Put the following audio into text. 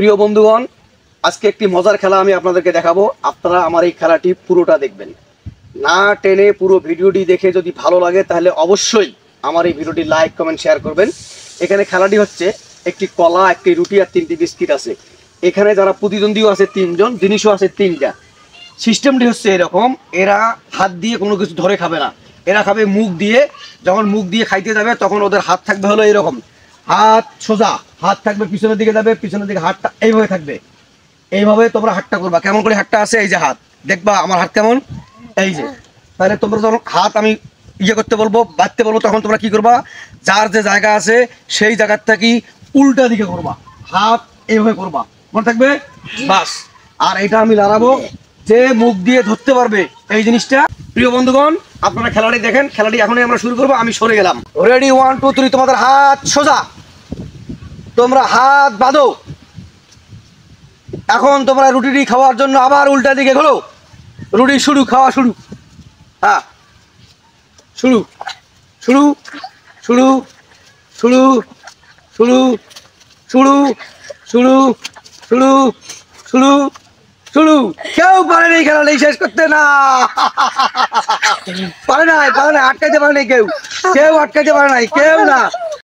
প্রিয় বন্ধুগণ, আজকে একটি মজার খেলা আমি আপনাদেরকে দেখাবো। আপনারা আমার এই খেলাটি পুরোটা দেখবেন, না টেনে পুরো ভিডিওটি দেখে যদি ভালো লাগে তাহলে অবশ্যই আমার এই ভিডিওটি লাইক কমেন্ট শেয়ার করবেন। এখানে খেলাটি হচ্ছে একটি কলা, একটি রুটি আর 3টি বিস্কিট আছে। এখানে যারা প্রতিদ্বন্দ্বীও আছে 3জন, জিনিসও আছে 3টা। সিস্টেমটি হচ্ছে এরকম, এরা হাত দিয়ে কোনো কিছু ধরে খাবে না, এরা খাবে মুখ দিয়ে। যখন মুখ দিয়ে খাইতে যাবে তখন ওদের হাত থাকবে হলো এরকম, হাত সোজা, হাত থাকবে পিছনের দিকে যাবে, পিছনের দিকে হাতটা এইভাবে থাকবে। এইভাবে তোমরা হাতটা করবা। কেমন করে হাতটা আছে, এই যে হাত দেখবা আমার হাত কেমন, এই যে। তাহলে তোমরা যখন হাত আমি ইয়ে করতে বলবো, বাঁধতে বলবো, তখন তোমরা কি করবা, যার যে জায়গা আছে সেই জায়গার থেকে উল্টা দিকে করবা, হাত এইভাবে করবা, মনে থাকবে বাস। আর এটা আমি লড়াবো, যে মুখ দিয়ে ধরতে পারবে এই জিনিসটা। প্রিয় বন্ধুগণ, আপনারা খেলাটি দেখেন। খেলাটি এখনই আমরা শুরু করবো। আমি সরে গেলাম। রেডি, 1 2 3। তোমাদের হাত সোজা, তোমরা হাত বাঁধো। এখন তোমরা রুটিটি খাওয়ার জন্য আবার উল্টা দিকে ঘোরো। রুটি শুরু, খাওয়া শুরু। হ্যাঁ, শুরু শুরু শুরু শুরু শুরু শুরু শুরু শুরু শুরু শুরু। কেউ পারে নাই খেলাটা শেষ করতে, না পারে নাই, আটকাইতে পারে নাই, কেউ আটকাইতে পারে নাই, কেউ না।